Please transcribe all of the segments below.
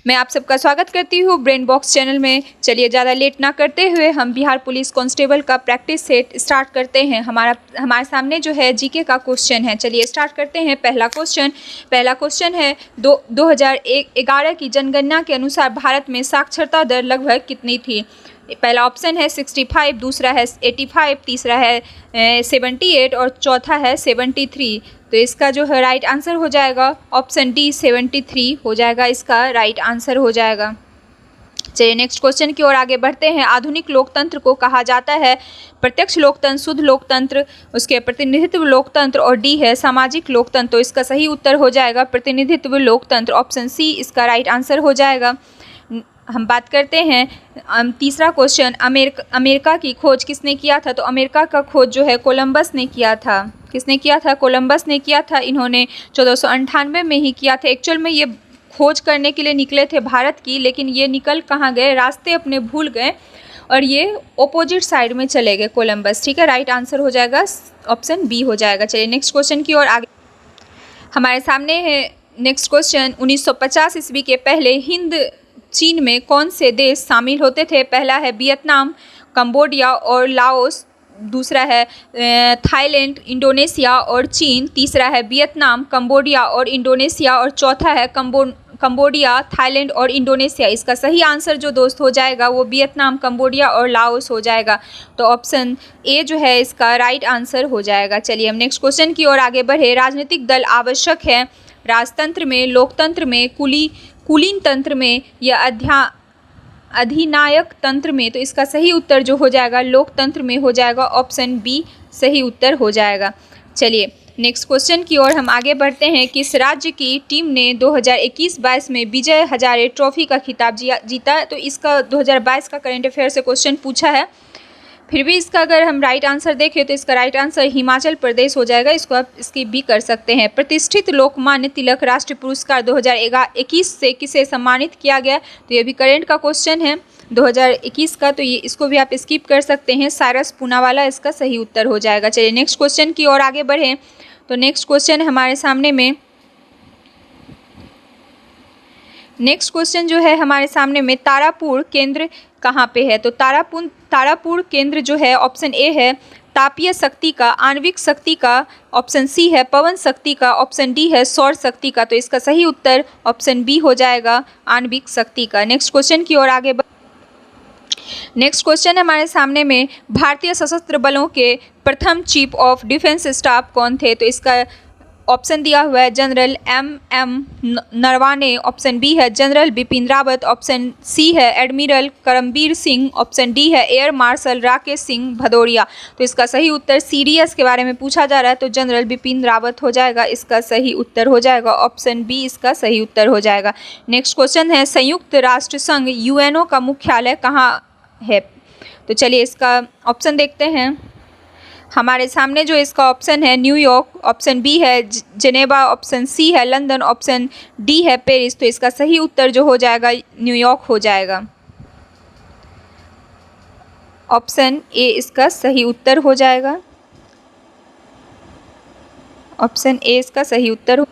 मैं आप सबका स्वागत करती हूँ ब्रेन बॉक्स चैनल में। चलिए ज़्यादा लेट ना करते हुए हम बिहार पुलिस कांस्टेबल का प्रैक्टिस सेट स्टार्ट करते हैं। हमारे सामने जो है जीके का क्वेश्चन है। चलिए स्टार्ट करते हैं। पहला क्वेश्चन है 2011 की जनगणना के अनुसार भारत में साक्षरता दर लगभग कितनी थी। पहला ऑप्शन है 65, दूसरा है 85, तीसरा है 78 और चौथा है 73। तो इसका जो है राइट आंसर हो जाएगा ऑप्शन डी 73 हो जाएगा, इसका राइट आंसर हो जाएगा। चलिए नेक्स्ट क्वेश्चन की ओर आगे बढ़ते हैं। आधुनिक लोकतंत्र को कहा जाता है प्रत्यक्ष लोकतंत्र, शुद्ध लोकतंत्र, उसके प्रतिनिधित्व लोकतंत्र और डी है सामाजिक लोकतंत्र। तो इसका सही उत्तर हो जाएगा प्रतिनिधित्व लोकतंत्र, ऑप्शन सी इसका राइट आंसर हो जाएगा। हम बात करते हैं तीसरा क्वेश्चन, अमेरिका की खोज किसने किया था। तो अमेरिका का खोज जो है कोलंबस ने किया था। किसने किया था? कोलंबस ने किया था। इन्होंने 1498 में ही किया था। एक्चुअल में ये खोज करने के लिए निकले थे भारत की, लेकिन ये निकल कहाँ गए, रास्ते अपने भूल गए और ये ऑपोजिट साइड में चले गए कोलंबस। ठीक है, राइट आंसर हो जाएगा ऑप्शन बी हो जाएगा। चलिए नेक्स्ट क्वेश्चन की ओर आगे हमारे सामने है नेक्स्ट क्वेश्चन। 1950 ईस्वी के पहले हिंद चीन में कौन से देश शामिल होते थे। पहला है वियतनाम, कंबोडिया और लाओस, दूसरा है थाईलैंड, इंडोनेशिया और चीन, तीसरा है वियतनाम, कंबोडिया और इंडोनेशिया और चौथा है कंबोडिया, थाईलैंड और इंडोनेशिया। इसका सही आंसर जो दोस्त हो जाएगा वो वियतनाम, कंबोडिया और लाओस हो जाएगा। तो ऑप्शन ए जो है इसका राइट आंसर हो जाएगा। चलिए हम नेक्स्ट क्वेश्चन की ओर आगे बढ़े। राजनीतिक दल आवश्यक है राजतंत्र में, लोकतंत्र में, कुलीन तंत्र में या अधिनायक तंत्र में। तो इसका सही उत्तर जो हो जाएगा लोकतंत्र में हो जाएगा, ऑप्शन बी सही उत्तर हो जाएगा। चलिए नेक्स्ट क्वेश्चन की ओर हम आगे बढ़ते हैं। किस राज्य की टीम ने 2021-22 में विजय हजारे ट्रॉफी का खिताब जीता। तो इसका 2022 का करंट अफेयर से क्वेश्चन पूछा है, फिर भी इसका अगर हम राइट आंसर देखें तो इसका राइट आंसर हिमाचल प्रदेश हो जाएगा। इसको आप स्किप भी कर सकते हैं। प्रतिष्ठित लोकमान्य तिलक राष्ट्रीय पुरस्कार 2021 से किसे सम्मानित किया गया। तो ये भी करंट का क्वेश्चन है 2021 का, तो ये इसको भी आप स्किप कर सकते हैं। साइरस पूनावाला इसका सही उत्तर हो जाएगा। चलिए नेक्स्ट क्वेश्चन की ओर आगे बढ़ें। तो नेक्स्ट क्वेश्चन हमारे सामने में तारापुर केंद्र कहाँ पे है। तो तारापुर केंद्र जो है ऑप्शन ए है तापीय शक्ति का, आणविक शक्ति का, ऑप्शन सी है पवन शक्ति का, ऑप्शन डी है सौर शक्ति का। तो इसका सही उत्तर ऑप्शन बी हो जाएगा आणविक शक्ति का। नेक्स्ट क्वेश्चन की ओर आगे नेक्स्ट क्वेश्चन हमारे सामने में भारतीय सशस्त्र बलों के प्रथम चीफ ऑफ डिफेंस स्टाफ कौन थे। तो इसका ऑप्शन दिया हुआ है general M Naravane, option B है general Bipin Rawat, option C है admiral Karambir Singh, option D है एयर मार्शल राकेश सिंह भदौरिया। तो इसका सही उत्तर सीडीएस के बारे में पूछा जा रहा है तो जनरल बिपिन रावत हो जाएगा, इसका सही उत्तर हो जाएगा, ऑप्शन बी इसका सही उत्तर हो जाएगा। नेक्स्ट क्वेश्चन है संयुक्त राष्ट्र संघ यूएनओ का मुख्यालय कहाँ है। तो चलिए इसका ऑप्शन देखते हैं। हमारे सामने जो इसका ऑप्शन है न्यूयॉर्क, ऑप्शन बी है जेनेवा, ऑप्शन सी है लंदन, ऑप्शन डी है पेरिस। तो इसका सही उत्तर जो हो जाएगा न्यूयॉर्क हो जाएगा, ऑप्शन ए इसका सही उत्तर हो जाएगा, ऑप्शन ए इसका सही उत्तर।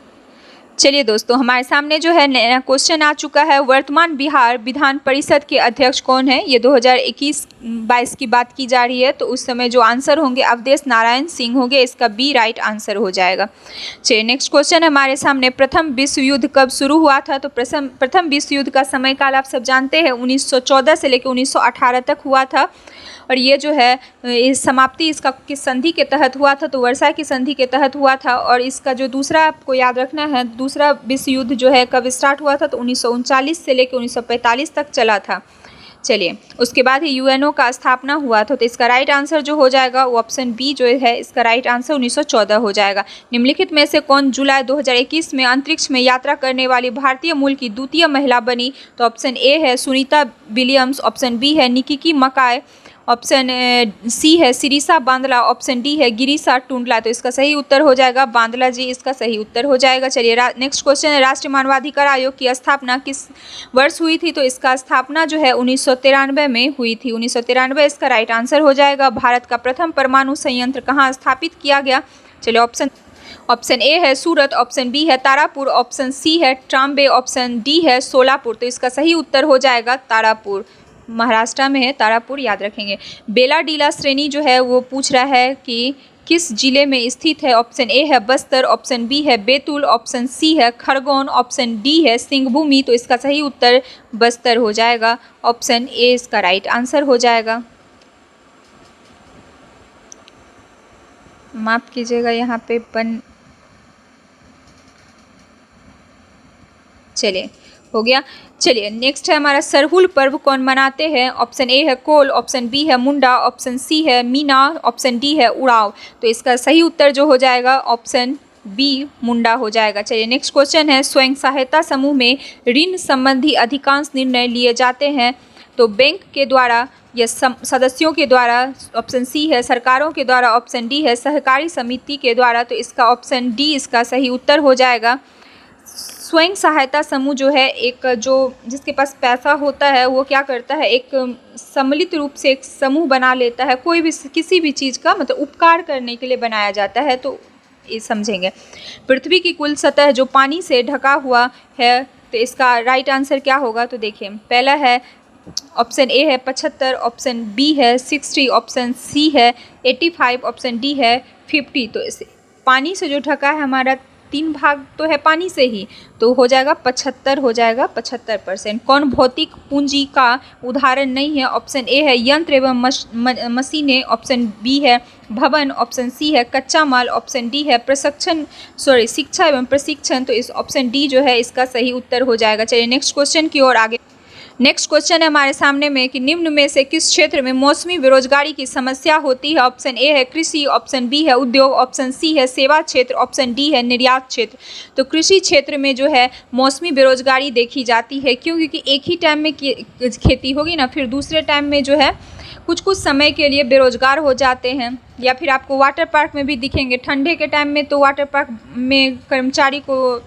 चलिए दोस्तों हमारे सामने जो है नया क्वेश्चन आ चुका है। वर्तमान बिहार विधान परिषद के अध्यक्ष कौन है। ये 2021-22 की बात की जा रही है, तो उस समय जो आंसर होंगे अवधेश नारायण सिंह होंगे, इसका बी राइट आंसर हो जाएगा। चलिए नेक्स्ट क्वेश्चन हमारे सामने प्रथम विश्व युद्ध कब शुरू हुआ था। तो प्रथम विश्व युद्ध का समय काल आप सब जानते हैं 1914 से लेकर 1918 तक हुआ था और ये जो है इस समाप्ति इसका किस संधि के तहत हुआ था। तो वर्साई की संधि के तहत हुआ था और इसका जो दूसरा आपको याद रखना है, दूसरा विश्व युद्ध जो है कब स्टार्ट हुआ था। तो 1939 से लेकर 1945 तक चला था। चलिए उसके बाद ही यूएनओ का स्थापना हुआ था। तो इसका राइट आंसर जो हो जाएगा वो ऑप्शन बी जो है इसका राइट आंसर 1914 हो जाएगा। निम्नलिखित में से कौन जुलाई 2021 में अंतरिक्ष में यात्रा करने वाली भारतीय मूल की द्वितीय महिला बनी। तो ऑप्शन ए है सुनीता विलियम्स, ऑप्शन बी है निकिकी मकाय, ऑप्शन सी है सिरिसा बांदला, ऑप्शन डी है गिरीशा टुंडला। तो इसका सही उत्तर हो जाएगा बांदला जी, इसका सही उत्तर हो जाएगा। चलिए नेक्स्ट क्वेश्चन है राष्ट्रीय मानवाधिकार आयोग की स्थापना किस वर्ष हुई थी। तो इसका स्थापना जो है 1993 में हुई थी, 1993 इसका राइट आंसर हो जाएगा। भारत का प्रथम परमाणु संयंत्र कहाँ स्थापित किया गया। चलिए ऑप्शन ए है सूरत, ऑप्शन बी है तारापुर, ऑप्शन सी है ट्राम्बे, ऑप्शन डी है सोलापुर। तो इसका सही उत्तर हो जाएगा तारापुर। महाराष्ट्र में है तारापुर, याद रखेंगे। बेलाडीला श्रेणी जो है वो पूछ रहा है कि किस जिले में स्थित है। ऑप्शन ए है बस्तर, ऑप्शन बी है बैतूल, ऑप्शन सी है खरगोन, ऑप्शन डी है सिंहभूमि। तो इसका सही उत्तर बस्तर हो जाएगा। ऑप्शन ए इसका राइट आंसर हो जाएगा। माफ कीजिएगा, यहाँ पे चलिए हो गया। चलिए नेक्स्ट है हमारा सरहुल पर्व कौन मनाते हैं। ऑप्शन ए है कोल, ऑप्शन बी है मुंडा, ऑप्शन सी है मीना, ऑप्शन डी है उड़ाव। तो इसका सही उत्तर जो हो जाएगा ऑप्शन बी मुंडा हो जाएगा। चलिए नेक्स्ट क्वेश्चन है स्वयं सहायता समूह में ऋण संबंधी अधिकांश निर्णय लिए जाते हैं तो बैंक के द्वारा या सदस्यों के द्वारा, ऑप्शन सी है सरकारों के द्वारा, ऑप्शन डी है सहकारी समिति के द्वारा। तो इसका ऑप्शन डी इसका सही उत्तर हो जाएगा। स्वयं सहायता समूह जो है एक जो जिसके पास पैसा होता है वो क्या करता है, एक सम्मिलित रूप से एक समूह बना लेता है। कोई भी किसी भी चीज़ का मतलब उपकार करने के लिए बनाया जाता है। तो ये समझेंगे। पृथ्वी की कुल सतह जो पानी से ढका हुआ है, तो इसका राइट आंसर क्या होगा। तो देखिए पहला है ऑप्शन ए है 75, ऑप्शन बी है 60, ऑप्शन सी है 85, ऑप्शन डी है 50। तो इसे पानी से जो ढका है हमारा 3 भाग तो है पानी से ही, तो हो जाएगा 75 हो जाएगा 75%। कौन भौतिक पूंजी का उदाहरण नहीं है। ऑप्शन ए है यंत्र एवं मशीनें, ऑप्शन बी है भवन, ऑप्शन सी है कच्चा माल, ऑप्शन डी है शिक्षा एवं प्रशिक्षण। तो इस ऑप्शन डी जो है इसका सही उत्तर हो जाएगा। चलिए नेक्स्ट क्वेश्चन की ओर आगे। नेक्स्ट क्वेश्चन है हमारे सामने में कि निम्न में से किस क्षेत्र में मौसमी बेरोजगारी की समस्या होती है। ऑप्शन ए है कृषि, ऑप्शन बी है उद्योग, ऑप्शन सी है सेवा क्षेत्र, ऑप्शन डी है निर्यात क्षेत्र। तो कृषि क्षेत्र में जो है मौसमी बेरोजगारी देखी जाती है। क्यों? क्योंकि एक ही टाइम में खेती होगी ना, फिर दूसरे टाइम में जो है कुछ समय के लिए बेरोजगार हो जाते हैं। या फिर आपको वाटर पार्क में भी दिखेंगे, ठंडे के टाइम में तो वाटर पार्क में कर्मचारी को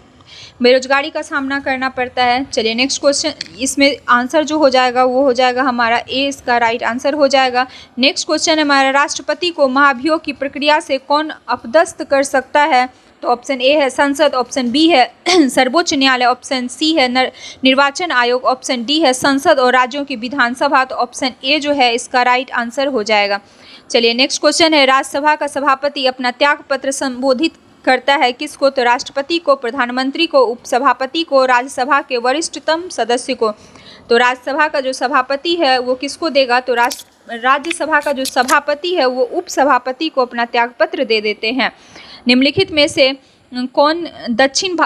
बेरोजगारी का सामना करना पड़ता है। चलिए नेक्स्ट क्वेश्चन, इसमें आंसर जो हो जाएगा वो हो जाएगा हमारा ए इसका राइट आंसर हो जाएगा। नेक्स्ट क्वेश्चन हमारा राष्ट्रपति को महाभियोग की प्रक्रिया से कौन अपदस्थ कर सकता है। तो ऑप्शन ए है संसद, ऑप्शन बी है सर्वोच्च न्यायालय, ऑप्शन सी है निर्वाचन आयोग, ऑप्शन डी है संसद और राज्यों की विधानसभा। तो ऑप्शन ए जो है इसका राइट आंसर हो जाएगा। चलिए नेक्स्ट क्वेश्चन है राज्यसभा का सभापति अपना त्यागपत्र संबोधित करता है किसको। तो राष्ट्रपति को, प्रधानमंत्री को, उपसभापति को, राज्यसभा के वरिष्ठतम सदस्य को। तो राज्यसभा का जो सभापति है वो किसको देगा। तो राज्यसभा का जो सभापति है वो उपसभापति को अपना त्यागपत्र दे देते हैं। निम्नलिखित में से कौन दक्षिण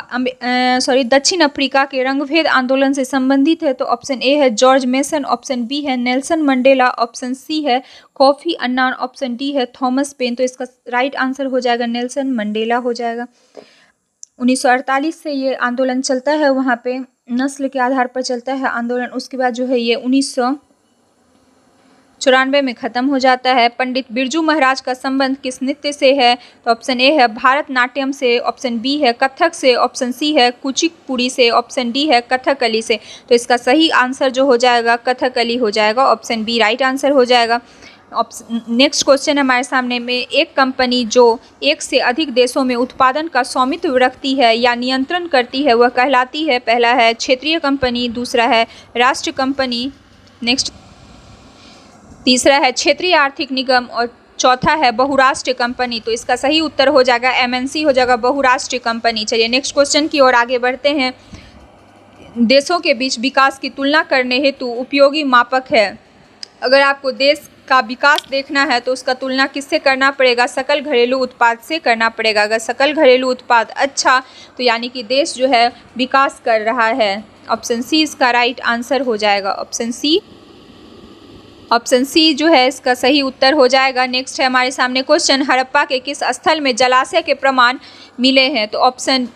अफ्रीका के रंगभेद आंदोलन से संबंधित है। तो ऑप्शन ए है जॉर्ज मेसन, ऑप्शन बी है नेल्सन मंडेला, ऑप्शन सी है कॉफी अन्नान, ऑप्शन डी है थॉमस पेन। तो इसका राइट आंसर हो जाएगा नेल्सन मंडेला हो जाएगा। 1948 से ये आंदोलन चलता है, वहाँ पे नस्ल के आधार पर चलता है आंदोलन। उसके बाद जो है ये 1994 में ख़त्म हो जाता है। पंडित बिरजू महाराज का संबंध किस नृत्य से है। तो ऑप्शन ए है भारतनाट्यम से, ऑप्शन बी है कथक से, ऑप्शन सी है कुचिपुड़ी से, ऑप्शन डी है कथकली से। तो इसका सही आंसर जो हो जाएगा कथकली हो जाएगा। ऑप्शन बी राइट आंसर हो जाएगा। नेक्स्ट क्वेश्चन हमारे सामने में, एक कंपनी जो एक से अधिक देशों में उत्पादन का स्वामित्व रखती है या नियंत्रण करती है वह कहलाती है। पहला है क्षेत्रीय कंपनी, दूसरा है राष्ट्र कंपनी, नेक्स्ट तीसरा है क्षेत्रीय आर्थिक निगम और चौथा है बहुराष्ट्रीय कंपनी। तो इसका सही उत्तर हो जाएगा एमएनसी हो जाएगा, बहुराष्ट्रीय कंपनी। चलिए नेक्स्ट क्वेश्चन की ओर आगे बढ़ते हैं। देशों के बीच विकास की तुलना करने हेतु उपयोगी मापक है। अगर आपको देश का विकास देखना है तो उसका तुलना किससे करना पड़ेगा, सकल घरेलू उत्पाद से करना पड़ेगा। अगर सकल घरेलू उत्पाद अच्छा तो यानी कि देश जो है विकास कर रहा है। ऑप्शन सी इसका राइट आंसर हो जाएगा। ऑप्शन सी जो है इसका सही उत्तर हो जाएगा। नेक्स्ट है हमारे सामने क्वेश्चन, हड़प्पा के किस स्थल में जलाशय के प्रमाण मिले हैं। तो ऑप्शन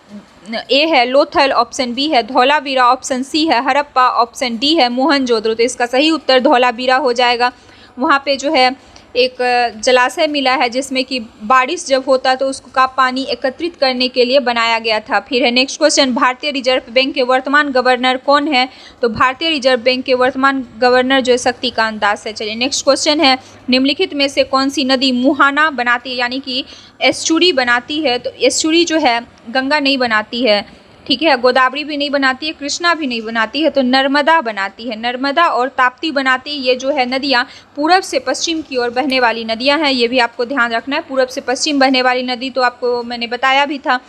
ए है लोथल, ऑप्शन बी है धौलावीरा, ऑप्शन सी है हड़प्पा, ऑप्शन डी है मोहनजोदड़ो। तो इसका सही उत्तर धौलावीरा हो जाएगा। वहाँ पे जो है एक जलाशय मिला है जिसमें कि बारिश जब होता तो उसको का पानी एकत्रित करने के लिए बनाया गया था। फिर है नेक्स्ट क्वेश्चन, भारतीय रिजर्व बैंक के वर्तमान गवर्नर कौन है? तो भारतीय रिजर्व बैंक के वर्तमान गवर्नर जो है शक्तिकांत दास है। चलिए नेक्स्ट क्वेश्चन है, निम्नलिखित में से कौन सी नदी मुहाना बनाती है, यानी कि एस्चुरी बनाती है? तो एस्चुरी जो है गंगा नहीं बनाती है, ठीक है, गोदावरी भी नहीं बनाती है, कृष्णा भी नहीं बनाती है, तो नर्मदा बनाती है। नर्मदा और ताप्ती बनाती है। ये जो है नदियाँ पूरब से पश्चिम की ओर बहने वाली नदियाँ हैं, ये भी आपको ध्यान रखना है। पूरब से पश्चिम बहने वाली नदी तो आपको मैंने बताया भी था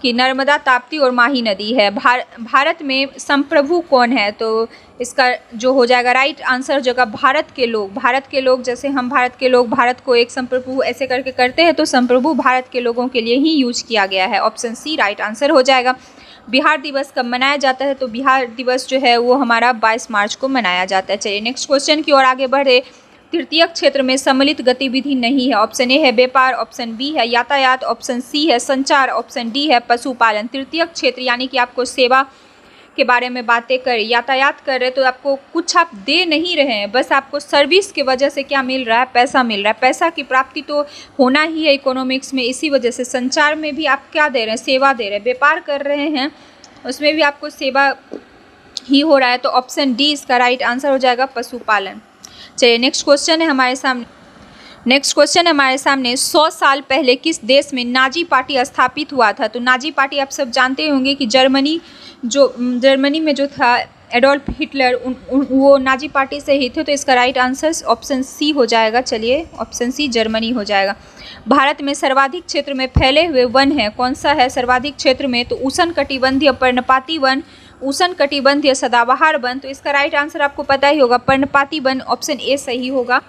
कि नर्मदा, ताप्ती और माही नदी है। भारत में संप्रभु कौन है? तो इसका जो हो जाएगा राइट आंसर जगह भारत के लोग। भारत के लोग, जैसे हम भारत के लोग भारत को एक संप्रभु ऐसे करके करते हैं, तो संप्रभु भारत के लोगों के लिए ही यूज किया गया है। ऑप्शन सी राइट आंसर हो जाएगा। बिहार दिवस कब मनाया जाता है? तो बिहार दिवस जो है वो हमारा 22 मार्च को मनाया जाता है। चलिए नेक्स्ट क्वेश्चन की ओर आगे बढ़े। तृतीयक क्षेत्र में सम्मिलित गतिविधि नहीं है। ऑप्शन ए है व्यापार, ऑप्शन बी है यातायात, ऑप्शन सी है संचार, ऑप्शन डी है पशुपालन। तृतीयक क्षेत्र यानी कि आपको सेवा के बारे में बातें कर, यातायात कर रहे तो आपको कुछ आप दे नहीं रहे हैं, बस आपको सर्विस की वजह से क्या मिल रहा है? पैसा मिल रहा है। पैसा की प्राप्ति तो होना ही है इकोनॉमिक्स में, इसी वजह से संचार में भी आप क्या दे रहे हैं? सेवा दे रहे हैं। व्यापार कर रहे हैं उसमें भी आपको सेवा ही हो रहा है, तो ऑप्शन डी इसका राइट आंसर हो जाएगा पशुपालन। चलिए नेक्स्ट क्वेश्चन है हमारे सामने 100 साल पहले किस देश में नाजी पार्टी स्थापित हुआ था? तो नाजी पार्टी आप सब जानते होंगे कि जर्मनी में जो था एडोल्फ हिटलर, वो नाजी पार्टी से ही थे, तो इसका राइट आंसर ऑप्शन सी हो जाएगा। चलिए ऑप्शन सी जर्मनी हो जाएगा। भारत में सर्वाधिक क्षेत्र में फैले हुए वन है, कौन सा है सर्वाधिक क्षेत्र में? तो उष्णकटिबंधीय पर्णपाती वन, उष्णकटिबंधीय सदाबहार वन। तो इसका राइट आंसर आपको पता ही होगा, पर्णपाती वन, ऑप्शन ए सही होगा।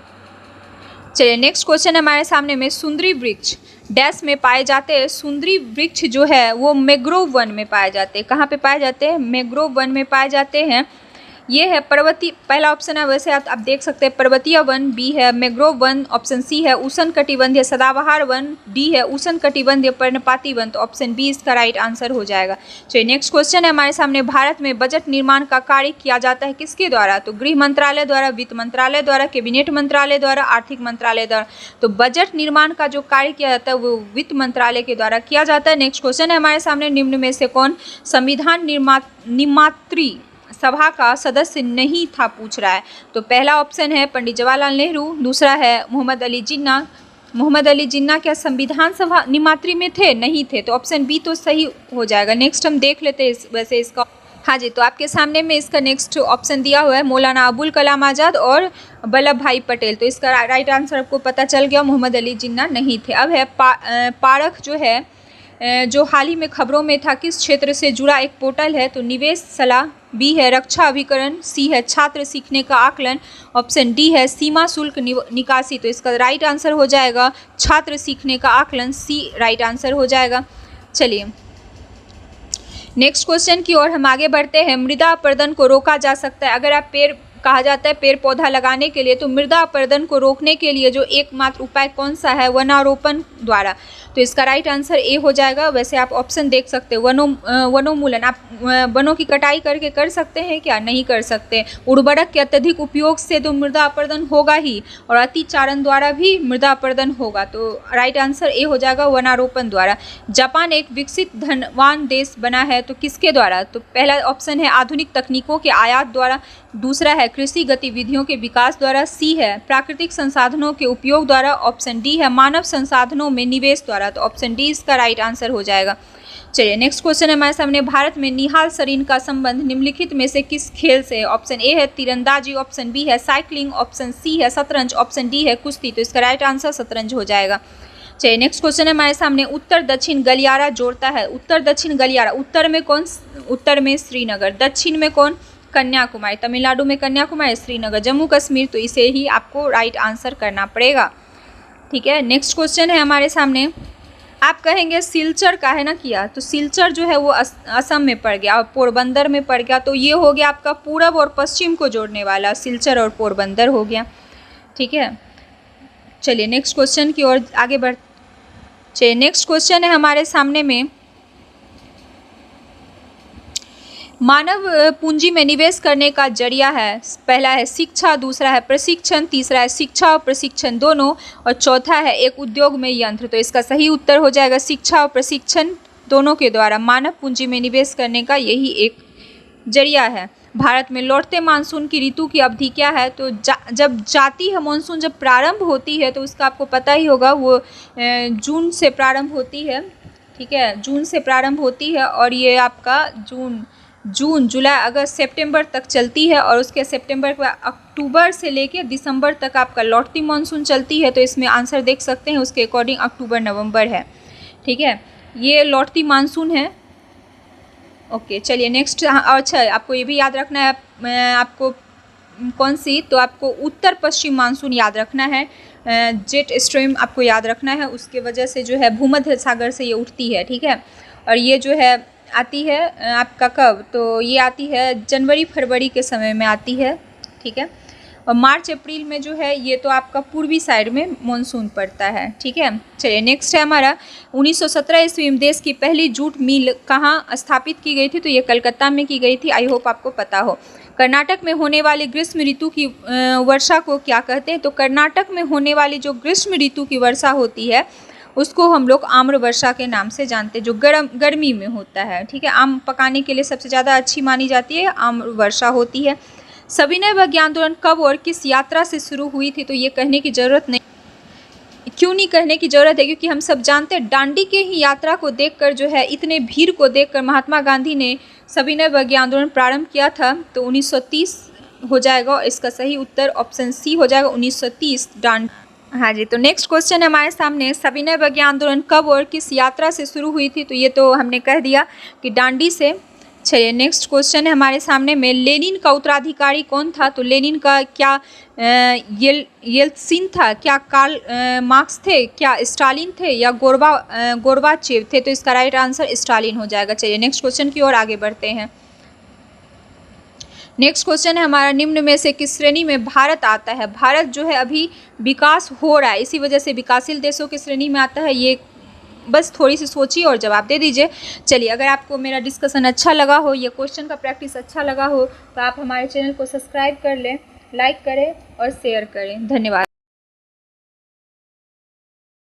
चलिए नेक्स्ट क्वेश्चन हमारे सामने में, सुंदरी वृक्ष डैश में पाए जाते हैं। सुंदरी वृक्ष जो है वो मैंग्रोव वन में पाए जाते हैं। कहाँ पे पाए जाते हैं? मैंग्रोव वन में पाए जाते हैं। ये है पर्वतीय, पहला ऑप्शन है, वैसे आप देख सकते हैं पर्वतीय वन, बी है मैंग्रोव वन, ऑप्शन सी है उष्णकटिबंधीय सदाबहार वन, डी है उष्णकटिबंधीय पर्णपाती वन, तो ऑप्शन बी इसका राइट आंसर हो जाएगा। चलिए नेक्स्ट क्वेश्चन है हमारे सामने, भारत में बजट निर्माण का कार्य किया जाता है किसके द्वारा? तो गृह मंत्रालय द्वारा, वित्त मंत्रालय द्वारा, कैबिनेट मंत्रालय द्वारा, आर्थिक मंत्रालय द्वारा। तो बजट निर्माण का जो कार्य किया जाता है वो वित्त मंत्रालय के द्वारा किया जाता है। नेक्स्ट क्वेश्चन है हमारे सामने, निम्न में से कौन संविधान निर्मात्री सभा का सदस्य नहीं था, पूछ रहा है। तो पहला ऑप्शन है पंडित जवाहरलाल नेहरू, दूसरा है मोहम्मद अली जिन्ना। मोहम्मद अली जिन्ना क्या संविधान सभा निर्मात्री में थे? नहीं थे, तो ऑप्शन बी तो सही हो जाएगा। नेक्स्ट हम देख लेते हैं वैसे इसका, हाँ जी, तो आपके सामने में इसका नेक्स्ट ऑप्शन दिया हुआ है मौलाना अबुल कलाम आज़ाद और वल्लभ भाई पटेल। तो इसका राइट आंसर आपको पता चल गया, मोहम्मद अली जिन्ना नहीं थे। अब है पारख जो है, जो हाल ही में खबरों में था, किस क्षेत्र से जुड़ा एक पोर्टल है? तो निवेश सलाह, बी है रक्षा अभिकरण, सी है छात्र सीखने का आकलन, ऑप्शन डी है सीमा शुल्क निकासी। तो इसका राइट आंसर हो जाएगा छात्र सीखने का आकलन, सी राइट आंसर हो जाएगा। चलिए नेक्स्ट क्वेश्चन की ओर हम आगे बढ़ते हैं। मृदा अपरदन को रोका जा सकता है, अगर आप कहा जाता है पेड़ पौधा लगाने के लिए, तो मृदा अपरदन को रोकने के लिए जो एकमात्र उपाय कौन सा है? वनारोपण द्वारा। तो इसका राइट आंसर ए हो जाएगा। वैसे आप ऑप्शन देख सकते हो, वनोन्मूलन, आप वनों की कटाई करके कर सकते हैं क्या? नहीं कर सकते। उर्वरक के अत्यधिक उपयोग से तो मृदा अपरदन होगा ही, और अतिचारण द्वारा भी मृदा अपरदन होगा। तो राइट आंसर ए हो जाएगा, वनारोपण द्वारा। जापान एक विकसित धनवान देश बना है, तो किसके द्वारा? तो पहला ऑप्शन है आधुनिक तकनीकों के आयात द्वारा, दूसरा है कृषि गतिविधियों के विकास द्वारा, सी है प्राकृतिक संसाधनों के उपयोग द्वारा, ऑप्शन डी है मानव संसाधनों में निवेश द्वारा। तो ऑप्शन डी इसका राइट आंसर हो जाएगा। चलिए नेक्स्ट क्वेश्चन है हमारे सामने, भारत में निहाल सरीन का संबंध निम्नलिखित में से किस खेल से? ऑप्शन ए है तीरंदाजी, ऑप्शन बी है साइकिलिंग, ऑप्शन सी है शतरंज, ऑप्शन डी है कुश्ती। तो इसका राइट आंसर शतरंज हो जाएगा। चलिए नेक्स्ट क्वेश्चन है हमारे सामने, उत्तर दक्षिण गलियारा जोड़ता है। उत्तर दक्षिण गलियारा, उत्तर में कौन? उत्तर में श्रीनगर, दक्षिण में कौन? कन्याकुमारी, तमिलनाडु में कन्याकुमारी, श्रीनगर जम्मू कश्मीर। तो इसे ही आपको राइट आंसर करना पड़ेगा, ठीक है। नेक्स्ट क्वेश्चन है हमारे सामने, आप कहेंगे सिलचर का है ना किया, तो सिलचर जो है वो असम में पड़ गया और पोरबंदर में पड़ गया, तो ये हो गया आपका पूरब और पश्चिम को जोड़ने वाला, सिलचर और पोरबंदर हो गया, ठीक है। चलिए नेक्स्ट क्वेश्चन की ओर आगे बढ़। चलिए नेक्स्ट क्वेश्चन है हमारे सामने में, मानव पूंजी में निवेश करने का जरिया है, पहला है शिक्षा, दूसरा है प्रशिक्षण, तीसरा है शिक्षा और प्रशिक्षण दोनों, और चौथा है एक उद्योग में यंत्र। तो इसका सही उत्तर हो जाएगा शिक्षा और प्रशिक्षण दोनों के द्वारा मानव पूंजी में निवेश करने का यही एक जरिया है। भारत में लौटते मानसून की ऋतु की अवधि क्या है? तो जब जाती है मानसून, जब प्रारंभ होती है तो उसका आपको पता ही होगा, वो जून से प्रारंभ होती है। ठीक है, जून से प्रारंभ होती है और ये आपका जून जुलाई अगस्त सितंबर तक चलती है, और उसके सितंबर के बाद अक्टूबर से लेकर दिसंबर तक आपका लौटती मानसून चलती है। तो इसमें आंसर देख सकते हैं, उसके अकॉर्डिंग अक्टूबर नवंबर है। ठीक है, ये लौटती मानसून है। ओके, चलिए नेक्स्ट। अच्छा, आपको ये भी याद रखना है, आपको कौन सी, तो आपको उत्तर पश्चिम मानसून याद रखना है। जेट स्ट्रीम आपको याद रखना है, उसके वजह से जो है भूमध्य सागर से ये उठती है। ठीक है, और ये जो है आती है आपका कब? तो ये आती है जनवरी फरवरी के समय में आती है। ठीक है, और मार्च अप्रैल में जो है ये तो आपका पूर्वी साइड में मानसून पड़ता है। ठीक है, चलिए नेक्स्ट है हमारा 1917 ईस्वी में देश की पहली जूट मिल कहाँ स्थापित की गई थी? तो ये कलकत्ता में की गई थी। आई होप आपको पता हो। कर्नाटक में होने वाली ग्रीष्म ऋतु की वर्षा को क्या कहते हैं? तो कर्नाटक में होने वाली जो ग्रीष्म ऋतु की वर्षा होती है उसको हम लोग आम्र वर्षा के नाम से जानते हैं, जो गर्मी में होता है। ठीक है, आम पकाने के लिए सबसे ज़्यादा अच्छी मानी जाती है, आम्र वर्षा होती है। सविनय विज्ञान आंदोलन कब और किस यात्रा से शुरू हुई थी? तो ये कहने की ज़रूरत नहीं, क्यों नहीं कहने की ज़रूरत है, क्योंकि हम सब जानते हैं दांडी के ही यात्रा को देखकर जो है, इतने भीड़ को देखकर महात्मा गांधी ने सविनय विज्ञान आंदोलन प्रारंभ किया था। तो 1930 हो जाएगा, और इसका सही उत्तर ऑप्शन सी हो जाएगा, 1930 दांडी। हाँ जी, तो नेक्स्ट क्वेश्चन है हमारे सामने, सविनय विज्ञान आंदोलन कब और किस यात्रा से शुरू हुई थी? तो ये तो हमने कह दिया कि दांडी से। चलिए नेक्स्ट क्वेश्चन है हमारे सामने में, लेनिन का उत्तराधिकारी कौन था? तो लेनिन का क्या येल्त्सिन था, क्या कार्ल मार्क्स थे, क्या स्टालिन थे, या गोर्बाचेव थे? तो इसका राइट आंसर स्टालिन हो जाएगा। चलिए नेक्स्ट क्वेश्चन की ओर आगे बढ़ते हैं। नेक्स्ट क्वेश्चन है हमारा, निम्न में से किस श्रेणी में भारत आता है? भारत जो है अभी विकास हो रहा है, इसी वजह से विकासशील देशों की श्रेणी में आता है। ये बस थोड़ी सी सोचिए और जवाब दे दीजिए। चलिए, अगर आपको मेरा डिस्कशन अच्छा लगा हो, ये क्वेश्चन का प्रैक्टिस अच्छा लगा हो, तो आप हमारे चैनल को सब्सक्राइब कर लें, लाइक करें और शेयर करें। धन्यवाद।